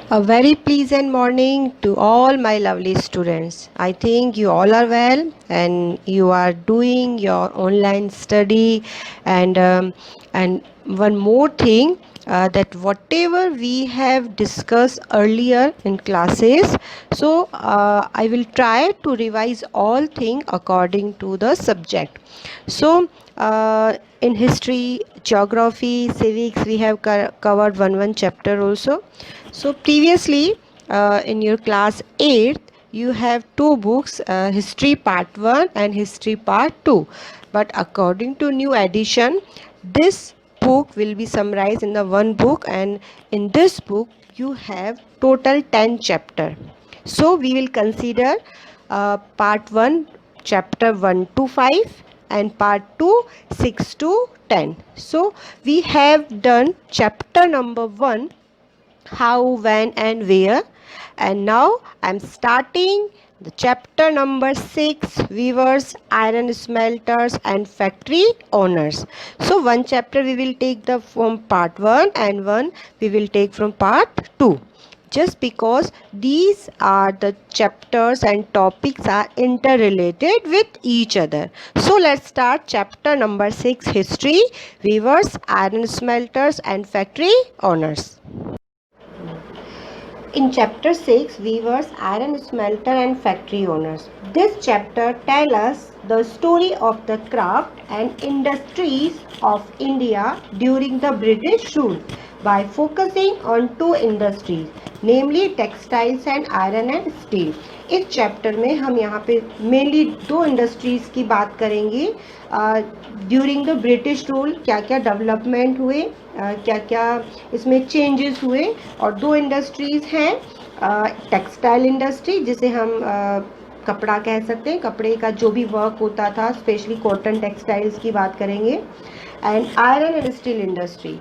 A very pleasant morning to all my lovely students. I think you all are well and you are doing your online study and one more thing that whatever we have discussed earlier in classes, so I will try to revise all things according to the subject. So in history, geography, civics, we have covered one chapter also. So previously, in your class 8th, you have two books, History Part 1 and History Part 2. But according to new edition, this book will be summarized in the one book, and in this book you have total 10 chapter. So we will consider Part 1, Chapter 1 to 5, and Part 2, 6 to 10. So we have done chapter number 1, how, when, and where. And now I'm starting the chapter number 6, weavers, iron smelters, and factory owners. So one chapter we will take the from part 1 and one we will take from part 2, just because these are the chapters and topics are interrelated with each other. So let's start chapter number 6, history, weavers, iron smelters, and factory owners. In chapter 6, weavers, iron smelter, and factory owners. This chapter tells us the story of the craft and industries of India during the British rule by focusing on two industries, namely textiles and iron and steel. इस chapter में हम यहाँ पे mainly दो industries की बात करेंगे. During the British rule क्या क्या डेवलपमेंट हुए, क्या क्या इसमें चेंजेस हुए. और दो इंडस्ट्रीज़ हैं, टेक्सटाइल इंडस्ट्री जिसे हम कपड़ा कह सकते हैं, कपड़े का जो भी वर्क होता था, स्पेशली कॉटन टेक्सटाइल्स की बात करेंगे, and iron and steel industry.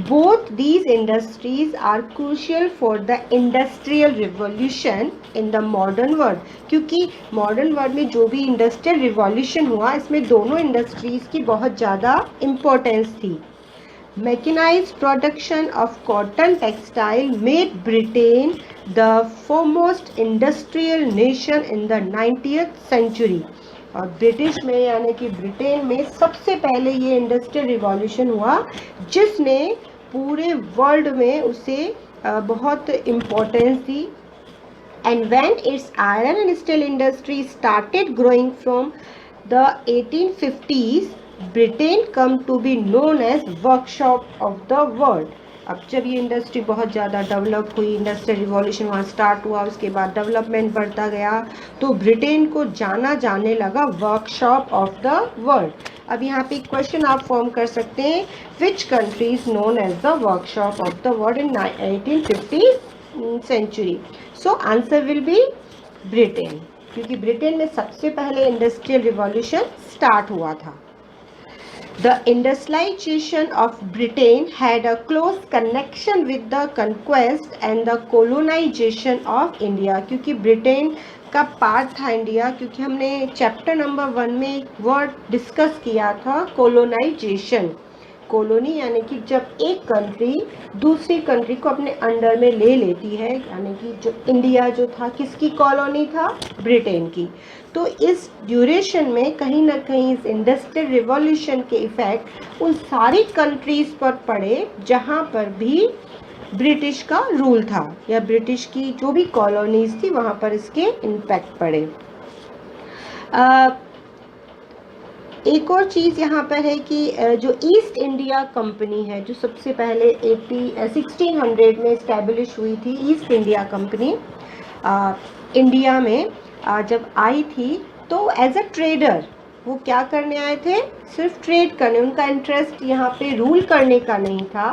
Both these industries are crucial for the industrial revolution in the modern world. क्योंकि modern world में जो भी industrial revolution हुआ, इसमें दोनों industries की बहुत ज़्यादा importance थी. Mechanized production of cotton textile made Britain the foremost industrial nation in the 19th century. और ब्रिटिश में यानी कि ब्रिटेन में सबसे पहले ये इंडस्ट्रियल रिवॉल्यूशन हुआ जिसने पूरे वर्ल्ड में उसे बहुत इम्पोर्टेंस दी. And when it's iron and steel industry started growing from the 1850s, Britain come to be known as workshop of the world. अब जब ये इंडस्ट्री बहुत ज़्यादा डेवलप हुई, इंडस्ट्रियल रिवॉल्यूशन वहाँ स्टार्ट हुआ, उसके बाद डेवलपमेंट बढ़ता गया, तो ब्रिटेन को जाना जाने लगा वर्कशॉप ऑफ द वर्ल्ड. अब यहाँ पे क्वेश्चन आप फॉर्म कर सकते हैं, which country is known as the workshop of the world in 1850 century. So answer will be Britain, क्योंकि ब्रिटेन में सबसे पहले इंडस्ट्रियल रिवॉल्यूशन स्टार्ट हुआ था. The industrialization of Britain had a close connection with the conquest and the colonization of India. क्योंकि Britain का part था India, क्योंकि हमने चैप्टर नंबर 1 में एक वर्ड डिस्कस किया था, कोलोनाइजेशन. कॉलोनी यानी कि जब एक कंट्री दूसरी कंट्री को अपने अंडर में ले लेती है, यानी कि जो इंडिया जो था किसकी कॉलोनी था, ब्रिटेन की. तो इस ड्यूरेशन में कहीं ना कहीं इस इंडस्ट्रियल रिवॉल्यूशन के इफेक्ट उन सारी कंट्रीज़ पर पड़े जहाँ पर भी ब्रिटिश का रूल था या ब्रिटिश की जो भी कॉलोनीज थी वहाँ पर इसके इम्पैक्ट पड़े. एक और चीज़ यहाँ पर है कि जो ईस्ट इंडिया कंपनी है, जो सबसे पहले 1600 में इस्टेब्लिश हुई थी, ईस्ट इंडिया कंपनी इंडिया में जब आई थी, तो एज अ ट्रेडर वो क्या करने आए थे, सिर्फ ट्रेड करने. उनका इंटरेस्ट यहाँ पे रूल करने का नहीं था.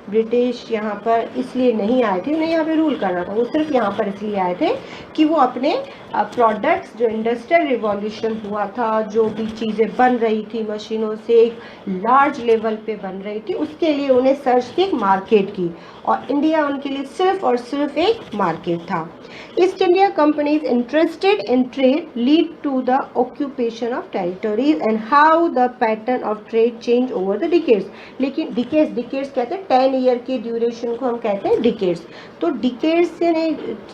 ब्रिटिश यहाँ पर इसलिए नहीं आए थे, उन्हें यहाँ पे रूल करना था. वो सिर्फ यहाँ पर इसलिए आए थे कि वो अपने प्रोडक्ट्स, जो इंडस्ट्रियल रिवॉल्यूशन हुआ था, जो भी चीज़ें बन रही थी मशीनों से एक लार्ज लेवल पे बन रही थी, उसके लिए उन्हें सर्च थी एक मार्केट की, और इंडिया उनके लिए सिर्फ और सिर्फ एक मार्केट था. East India companies interested in trade lead to the occupation of territories and how the pattern of trade change over the decades. लेकिन डिकेड्स कहते हैं 10 ईयर के ड्यूरेशन को हम कहते हैं डिकेड्स। तो डिकेड्स यानी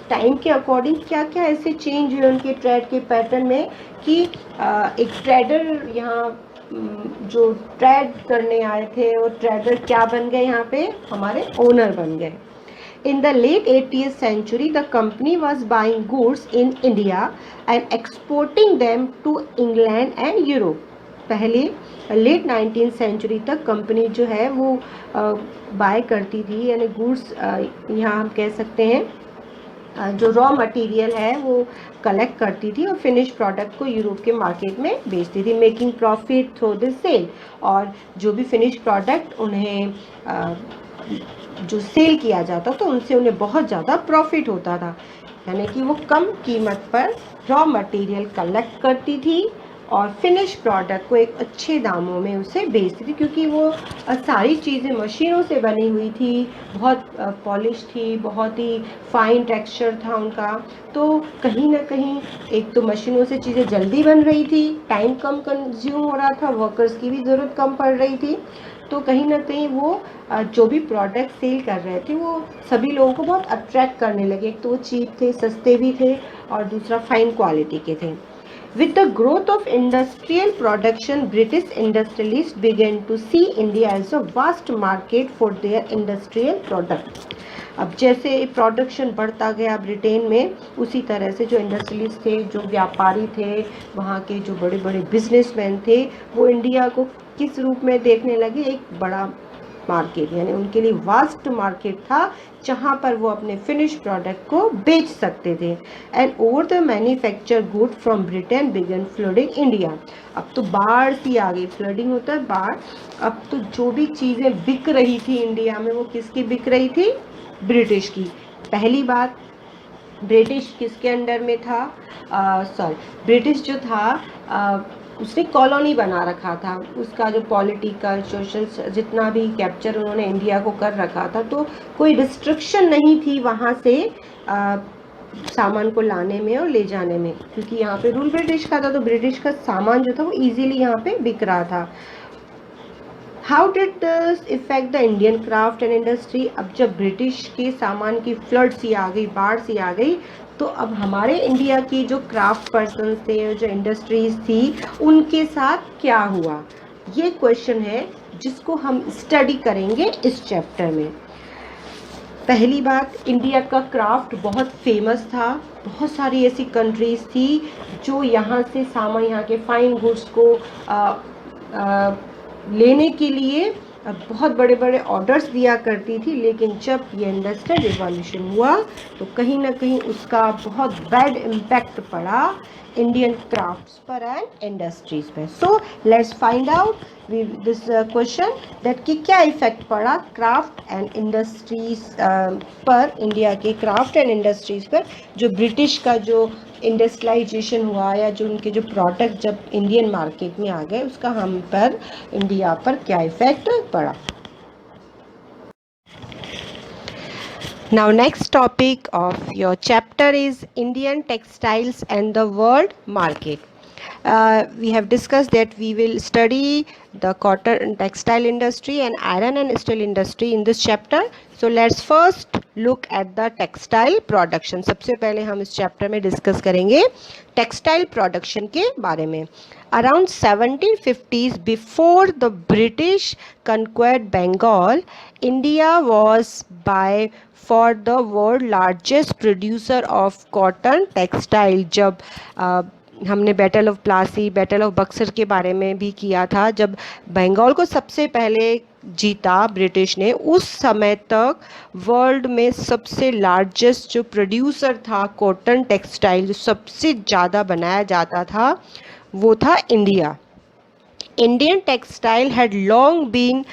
टाइम के अकॉर्डिंग क्या क्या ऐसे चेंज हुए उनके ट्रेड के पैटर्न में कि एक ट्रेडर यहाँ जो ट्रेड करने आए थे वो ट्रेडर क्या बन गए, यहाँ पे हमारे ओनर बन गए। In the late 80th century, the company was buying goods in India and exporting them to England and Europe. पहले लेट 19th सेंचुरी तक कंपनी जो है वो बाय करती थी, यानी गुड्स यहाँ हम कह सकते हैं जो रॉ मटेरियल है वो कलेक्ट करती थी और फिनिश प्रोडक्ट को यूरोप के मार्केट में बेचती थी, making profit through the sale. और जो भी फिनिश प्रोडक्ट उन्हें जो सेल किया जाता तो उनसे उन्हें बहुत ज़्यादा प्रॉफिट होता था, यानी कि वो कम कीमत पर रॉ मटेरियल कलेक्ट करती थी और फिनिश प्रोडक्ट को एक अच्छे दामों में उसे बेचती थी, क्योंकि वो सारी चीज़ें मशीनों से बनी हुई थी, बहुत पॉलिश थी, बहुत ही फाइन टेक्सचर था उनका। तो कहीं ना कहीं एक तो मशीनों से चीज़ें जल्दी बन रही थी, टाइम कम कंज्यूम हो रहा था, वर्कर्स की भी ज़रूरत कम पड़ रही थी। तो कहीं ना कहीं वो जो भी प्रोडक्ट सेल कर रहे थे वो सभी लोगों को बहुत अट्रैक्ट करने लगे। एक तो वो चीप थे, सस्ते भी थे, और दूसरा फाइन क्वालिटी के थे। With the growth of industrial production, British industrialists began to see India as a vast market for their industrial product. अब जैसे प्रोडक्शन बढ़ता गया ब्रिटेन में, उसी तरह से जो इंडस्ट्रियलिस्ट थे, जो व्यापारी थे, वहाँ के जो बड़े बड़े बिजनेसमैन थे, वो इंडिया को किस रूप में देखने लगे, एक बड़ा मार्केट, यानी उनके लिए वास्ट मार्केट था जहाँ पर वो अपने फिनिश प्रोडक्ट को बेच सकते थे। And over the manufacture good from Britain began flooding India. अब तो बाढ़ सी आ गई, फ्लडिंग होता है बाढ़। अब तो जो भी चीज़ें बिक रही थी इंडिया में वो किसकी बिक रही थी, ब्रिटिश की। पहली बात, ब्रिटिश किसके अंडर में था, ब्रिटिश जो था उसने कॉलोनी बना रखा था, उसका जो पॉलिटिकल सोशल जितना भी कैप्चर उन्होंने इंडिया को कर रखा था, तो कोई रिस्ट्रिक्शन नहीं थी वहाँ से सामान को लाने में और ले जाने में, क्योंकि यहाँ पे रूल ब्रिटिश का था, तो ब्रिटिश का सामान जो था वो इजीली यहाँ पे बिक रहा था। How did this effect the Indian craft and industry. अब जब ब्रिटिश के सामान की फ्लड सी आ गई, बाढ़ सी आ गई, तो अब हमारे इंडिया की जो क्राफ्ट पर्सन थे, जो इंडस्ट्रीज थी, उनके साथ क्या हुआ, ये क्वेश्चन है जिसको हम स्टडी करेंगे इस चैप्टर में। पहली बात, इंडिया का क्राफ्ट बहुत फेमस था, बहुत सारी ऐसी कंट्रीज थी जो यहाँ से सामान, यहाँ के फाइन गुड्स को लेने के लिए बहुत बड़े बड़े ऑर्डर्स दिया करती थी। लेकिन जब ये इंडस्ट्रियल रिवॉल्यूशन हुआ तो कहीं ना कहीं उसका बहुत बैड इम्पैक्ट पड़ा इंडियन क्राफ्ट्स पर एंड इंडस्ट्रीज पर। So let's find out this question that कि क्या इफेक्ट पड़ा क्राफ्ट एंड इंडस्ट्रीज पर, इंडिया के क्राफ्ट एंड इंडस्ट्रीज पर, जो ब्रिटिश का जो इंडस्ट्रियलाइजेशन हुआ या जो उनके जो प्रोडक्ट जब इंडियन मार्केट में आ गए उसका हम पर, इंडिया पर क्या इफेक्ट पड़ा। Now next topic of your chapter is Indian textiles and the world market. We have discussed that we will study the cotton and textile industry and iron and steel industry in this chapter. So let's first look at the textile production. सबसे पहले हम इस chapter में discuss करेंगे textile production के बारे में। Around 1750s, before the British conquered Bengal, India was by far the world largest producer of cotton textile. जब हमने battle of Plassey, battle of Buxar के बारे में भी किया था, जब बंगाल को सबसे पहले जीता ब्रिटिश ने, उस समय तक वर्ल्ड में सबसे लार्जेस्ट जो प्रोड्यूसर था कॉटन टेक्सटाइल, जो सबसे ज़्यादा बनाया जाता था, वो था India. Indian textile had long been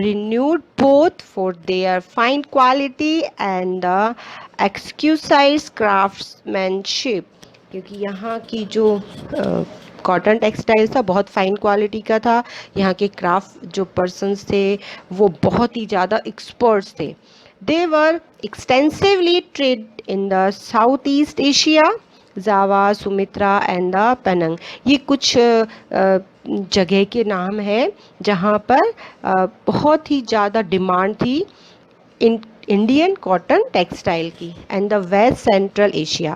renewed both for their fine quality and the exquisite craftsmanship, क्योंकि यहाँ की जो कॉटन टेक्सटाइल था बहुत फाइन क्वालिटी का था, यहाँ के क्राफ्ट जो पर्सन्स थे वो बहुत ही ज़्यादा एक्सपर्ट्स थे। They were extensively traded in the Southeast Asia, Java, Sumatra and the Penang. ये कुछ जगह के नाम है जहाँ पर बहुत ही ज़्यादा डिमांड थी इंडियन कॉटन टेक्सटाइल की and the west central Asia.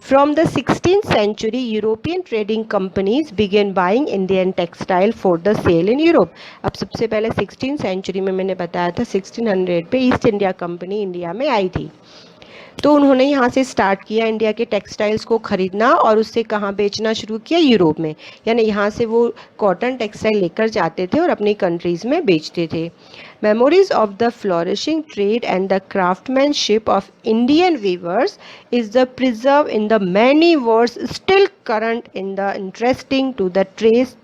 From the 16th century European trading companies began buying Indian textile for the sale in Europe. अब सबसे पहले 16th century में मैंने बताया था 1600 पे ईस्ट इंडिया कंपनी इंडिया में आई थी, तो उन्होंने यहाँ से स्टार्ट किया इंडिया के टेक्सटाइल्स को खरीदना और उससे कहाँ बेचना शुरू किया, यूरोप में. यानी यहाँ से वो कॉटन टेक्सटाइल लेकर जाते थे और अपनी कंट्रीज़ में बेचते थे. Memories of the flourishing trade and the craftsmanship of Indian weavers is the preserve in the many words still current in the interesting to the trace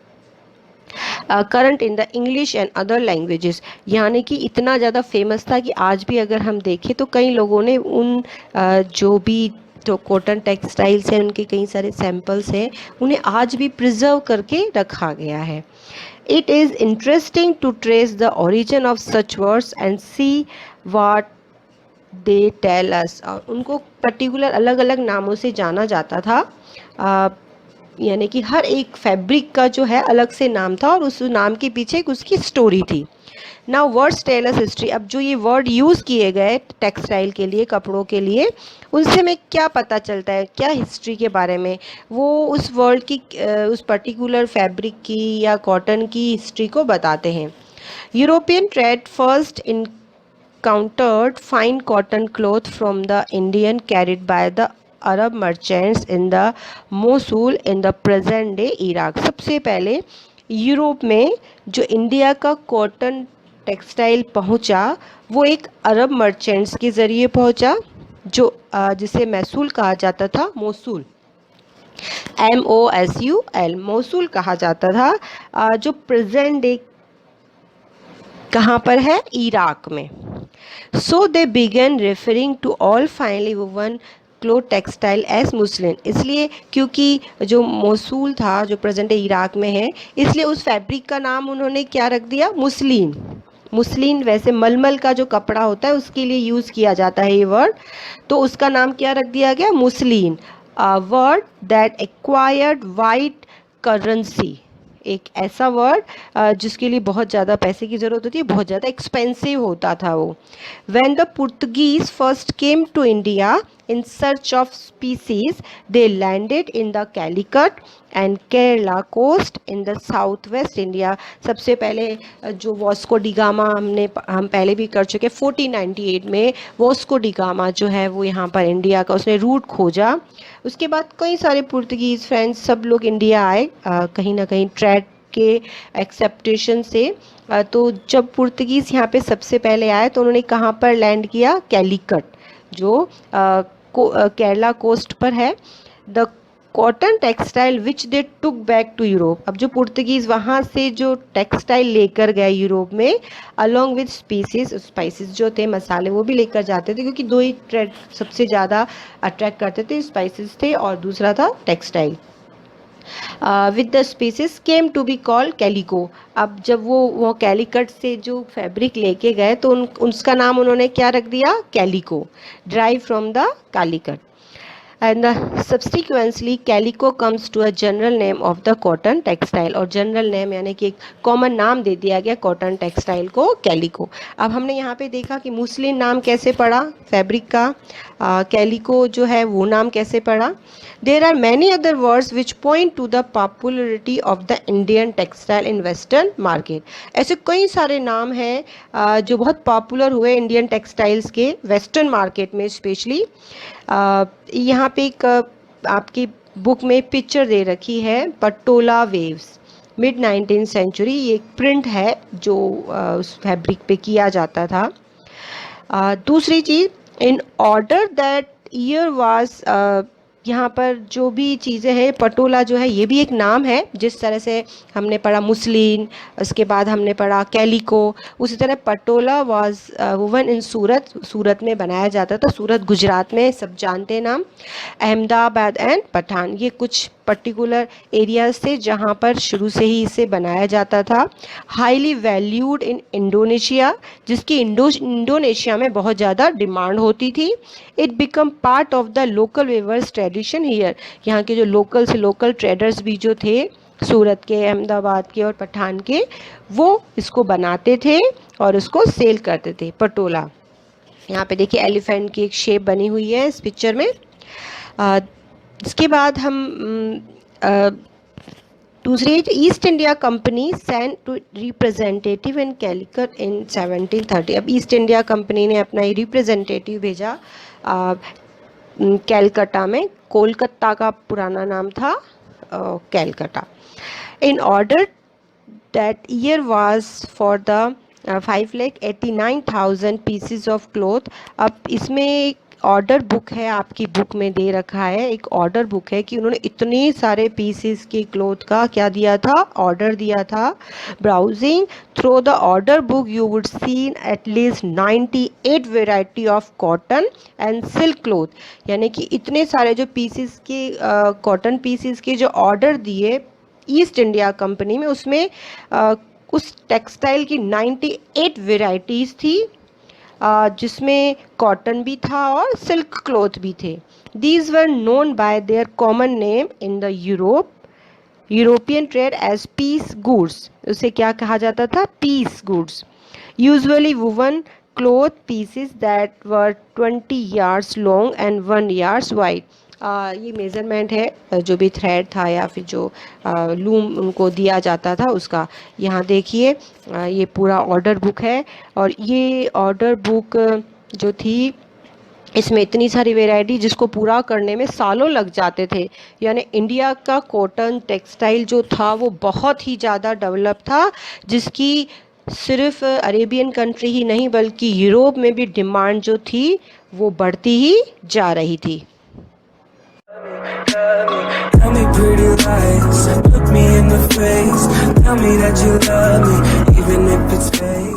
current in the English and other languages. यानी कि इतना ज़्यादा famous था कि आज भी अगर हम देखें तो कई लोगों ने उन जो भी जो कॉटन टेक्सटाइल्स हैं उनके कई सारे सैम्पल्स हैं, उन्हें आज भी प्रिजर्व करके रखा गया है. It is interesting to trace the origin of such words and see what they tell us. और उनको पर्टिकुलर अलग अलग नामों से जाना जाता था, यानी कि हर एक फैब्रिक का जो है अलग से नाम था और उस नाम के पीछे एक उसकी स्टोरी थी. Now words tell us history. अब जो ये वर्ड यूज़ किए गए टेक्सटाइल के लिए, कपड़ों के लिए, उनसे हमें क्या पता चलता है, क्या हिस्ट्री के बारे में, वो उस वर्ड की उस पर्टिकुलर फैब्रिक की या कॉटन की हिस्ट्री को बताते हैं. European trade first encountered fine cotton cloth from the Indian carried by the Arab merchants in the Mosul in the present day Iraq. सबसे पहले यूरोप में जो इंडिया का कॉटन टेक्सटाइल पहुंचा वो एक अरब मर्चेंट्स के ज़रिए पहुंचा, जो जिसे मैसूल कहा जाता था, मोसूल, MOSUL, मोसूल कहा जाता था, जो प्रेजेंट डे कहाँ पर है, इराक में. So they began referring to all finally woven cloth textile as muslin. इसलिए क्योंकि जो मोसूल था जो प्रेजेंट इराक में है, इसलिए उस फैब्रिक का नाम उन्होंने क्या रख दिया, मुस्लिन. मुस्लिन वैसे मलमल का जो कपड़ा होता है उसके लिए यूज़ किया जाता है ये वर्ड, तो उसका नाम क्या रख दिया गया, muslin. Word that acquired white currency. एक ऐसा वर्ड जिसके लिए बहुत ज़्यादा पैसे की ज़रूरत होती है, बहुत ज़्यादा एक्सपेंसिव होता था वो. When the Portuguese first came to India in search of species they landed in the Calicut and Kerala coast in the south west India. सबसे पहले जो वास्को डिगामा हम पहले भी कर चुके, 1498 में वास्को डिगामा जो है वो यहाँ पर इंडिया का उसने रूट खोजा. उसके बाद कई सारे पुर्तगीज़, फ्रेंच, सब लोग इंडिया आए कहीं ना कहीं ट्रेड के एक्सेप्टेशन से. तो जब पुर्तगीज़ यहाँ पे सबसे पहले आए तो उन्होंने कहाँ पर लैंड किया, कैलिकट, जो केरला कोस्ट पर है. The cotton textile which they took back to Europe. अब जो पुर्तगीज़ वहाँ से जो टेक्सटाइल लेकर गए यूरोप में, अलॉन्ग विद स्पाइसेस जो थे, मसाले, वो भी लेकर जाते थे, क्योंकि दो ही ट्रेड सबसे ज़्यादा अट्रैक्ट करते थे, स्पाइसेस थे और दूसरा था textile. With the species came to be called calico. अब जब वो कैलिकट से जो फैब्रिक लेके गए तो उसका नाम उन्होंने क्या रख दिया, calico, drive from the Calicut. And subsequently calico comes to a general name of the cotton textile. और general name यानी कि एक common नाम दे दिया गया cotton textile को, calico. अब हमने यहाँ पे देखा कि मुस्लिन नाम कैसे पड़ा फैब्रिक का, calico जो है वो नाम कैसे पड़ा. There are many other words which point to the popularity of the Indian textile in Western market. ऐसे कई सारे नाम हैं जो बहुत पॉपुलर हुए इंडियन टेक्सटाइल्स के वेस्टर्न मार्केट में स्पेशली. यहाँ पे एक आपकी बुक में पिक्चर दे रखी है, Patola waves, mid 19th century. ये एक प्रिंट है जो उस फैब्रिक पे किया जाता था. दूसरी चीज़, in order that year was, यहाँ पर जो भी चीज़ें हैं, पटोला जो है ये भी एक नाम है. जिस तरह से हमने पढ़ा मुस्लिन, उसके बाद हमने पढ़ा कैलिको, उसी तरह पटोला वाज वुवन इन सूरत, सूरत में बनाया जाता था. सूरत गुजरात में, सब जानते हैं नाम. अहमदाबाद एंड पठान, ये कुछ पर्टिकुलर एरियाज थे जहाँ पर शुरू से ही इसे बनाया जाता था. हाईली वैल्यूड इन इंडोनेशिया, जिसकी इंडोनेशिया में बहुत ज़्यादा डिमांड होती थी. It become part of the local weavers tradition here. यहाँ के जो लोकल से लोकल ट्रेडर्स भी जो थे सूरत के, अहमदाबाद के और पठान के, वो इसको बनाते थे और उसको सेल करते थे। पटोला, यहाँ पे देखिए एलिफेंट की एक शेप बनी हुई है इस पिक्चर में। इसके बाद हम दूसरी, East India Company sent two representative in Calicut in 1730। अब ईस्ट इंडिया कंपनी ने अपना ही रिप्रेजेंटेटिव भेजा कैलकटा में। कोलकाता का पुराना नाम था Calcutta. In order that year was for the 5,89,000 PCs of cloth. अब इसमें एक ऑर्डर बुक है, आपकी बुक में दे रखा है, एक ऑर्डर बुक है कि उन्होंने इतने सारे पीसेस के क्लॉथ का क्या दिया था, ऑर्डर दिया था। Browsing through the order book you would seen at least 98 variety of cotton and silk cloth, यानी कि इतने सारे जो पीसेस के कॉटन पीसेस के जो ऑर्डर दिए ईस्ट इंडिया कंपनी में, उसमें उस टेक्सटाइल की 98 वेराइटीज़ थी, जिसमें कॉटन भी था और सिल्क क्लॉथ भी थे। These were known by their common name in the European trade as piece goods. उसे क्या कहा जाता था, piece goods. Usually woven cloth pieces that were 20 yards long and 1 yards wide. ये मेज़रमेंट है जो भी थ्रेड था या फिर जो लूम उनको दिया जाता था उसका। यहाँ देखिए ये पूरा ऑर्डर बुक है, और ये ऑर्डर बुक जो थी इसमें इतनी सारी वैरायटी जिसको पूरा करने में सालों लग जाते थे। यानी इंडिया का कॉटन टेक्सटाइल जो था वो बहुत ही ज़्यादा डेवलप था, जिसकी सिर्फ अरेबियन कंट्री ही नहीं बल्कि यूरोप में भी डिमांड जो थी वो बढ़ती ही जा रही थी। Tell me pretty lies, look me in the face, tell me that you love me, even if it's fake.